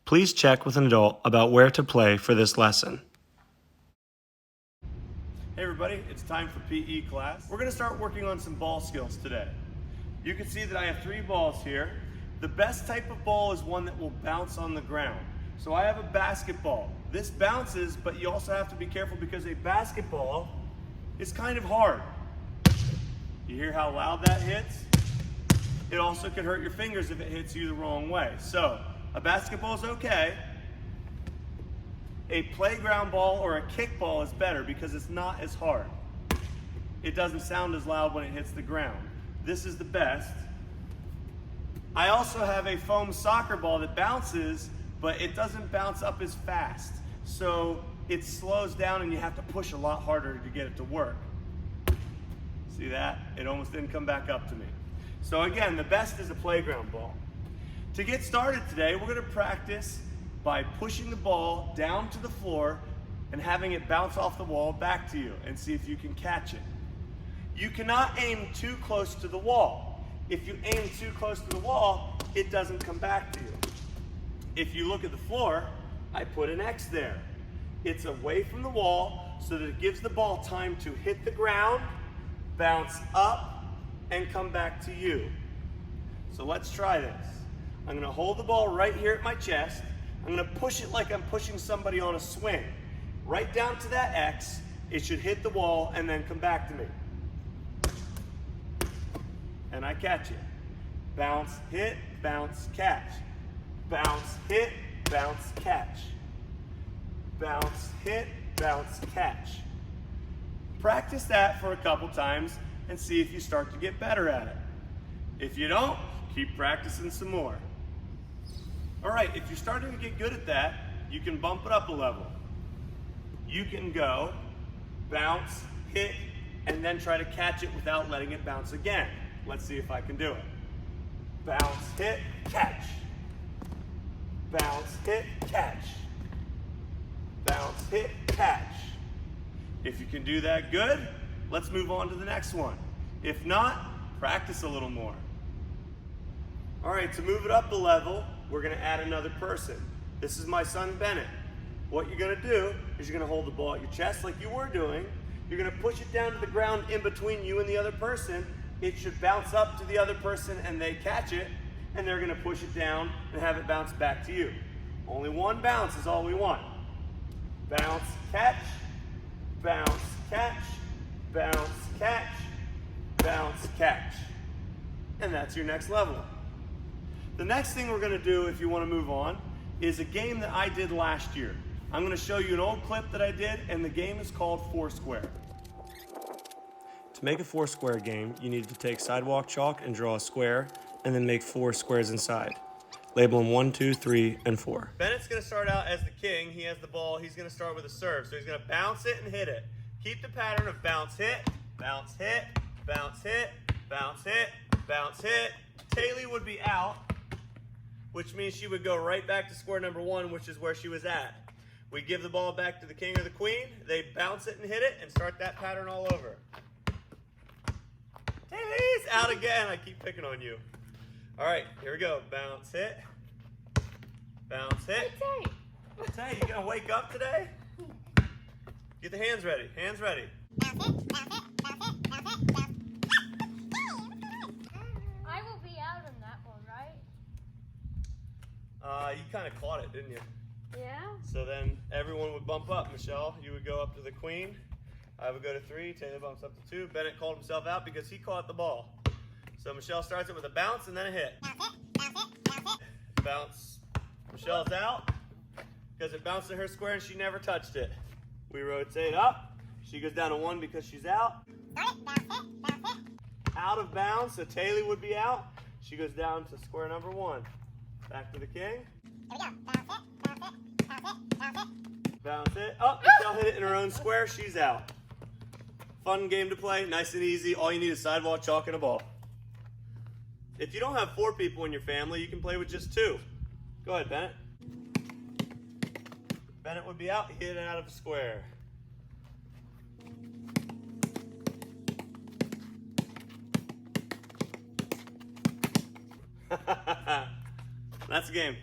Please check with an adult about where to play for this lesson. Hey everybody, it's time for PE class. We're gonna start working on some ball skills today. You can see that I have 3 balls here. The best type of ball is one that will bounce on the ground. So I have a basketball. This bounces, but you also have to be careful because a basketball is kind of hard. You hear how loud that hits? It also can hurt your fingers if it hits you the wrong way. So a basketball is okay. A playground ball or a kickball is better because it's not as hard. It doesn't sound as loud when it hits the ground. This is the best. I also have a foam soccer ball that bounces, but it doesn't bounce up as fast. So it slows down and you have to push a lot harder to get it to work. See that? It almost didn't come back up to me. So again, the best is a playground ball. To get started today, we're gonna practice by pushing the ball down to the floor and having it bounce off the wall back to you and see if you can catch it. You cannot aim too close to the wall. If you aim too close to the wall, it doesn't come back to you. If you look at the floor, I put an X there. It's away from the wall so that it gives the ball time to hit the ground, bounce up, and come back to you. So let's try this. I'm gonna hold the ball right here at my chest. I'm gonna push it like I'm pushing somebody on a swing. Right down to that X, it should hit the wall and then come back to me. And I catch it. Bounce, hit, bounce, catch. Bounce, hit, bounce, catch. Bounce, hit, bounce, catch. Practice that for a couple times and see if you start to get better at it. If you don't, keep practicing some more. All right, if you're starting to get good at that, you can bump it up a level. You can go, bounce, hit, and then try to catch it without letting it bounce again. Let's see if I can do it. Bounce, hit, catch. Bounce, hit, catch. Bounce, hit, catch. If you can do that good, let's move on to the next one. If not, practice a little more. All right, to move it up a level, we're gonna add another person. This is my son, Bennett. What you're gonna do is you're gonna hold the ball at your chest like you were doing. You're gonna push it down to the ground in between you and the other person. It should bounce up to the other person and they catch it, and they're gonna push it down and have it bounce back to you. Only one bounce is all we want. Bounce, catch, bounce, catch, bounce, catch, bounce, catch. And that's your next level. The next thing we're gonna do, if you wanna move on, is a game that I did last year. I'm gonna show you an old clip that I did, and the game is called Foursquare. To make a Foursquare game, you need to take sidewalk chalk and draw a square, and then make 4 squares inside. Label them 1, 2, 3, and 4. Bennett's gonna start out as the king. He has the ball. He's gonna start with a serve. So he's gonna bounce it and hit it. Keep the pattern of bounce, hit, bounce, hit, bounce, hit, bounce, hit, bounce, hit. Taylor would be out, which means she would go right back to square number 1, which is where she was at. We give the ball back to the king or the queen. They bounce it and hit it and start that pattern all over. Taylor's out again. I keep picking on you. All right, here we go. Bounce, hit. Bounce, hit. Tay, you gonna wake up today? Get the hands ready. Hands ready. I will be out on that one, right? You kind of caught it, didn't you? Yeah. So then everyone would bump up. Michelle, you would go up to the queen. I would go to 3. Taylor bumps up to 2. Bennett called himself out because he caught the ball. So Michelle starts it with a bounce and then a hit. Bounce. Michelle's out because it bounced to her square and she never touched it. We rotate up. She goes down to 1 because she's out. Out of bounds, so Taylor would be out. She goes down to square number 1. Back to the king. Bounce it. Oh, Michelle hit it in her own square. She's out. Fun game to play. Nice and easy. All you need is sidewalk chalk and a ball. If you don't have 4 people in your family, you can play with just 2. Go ahead, Bennett. Bennett would be out. He hit it out of a square. That's the game.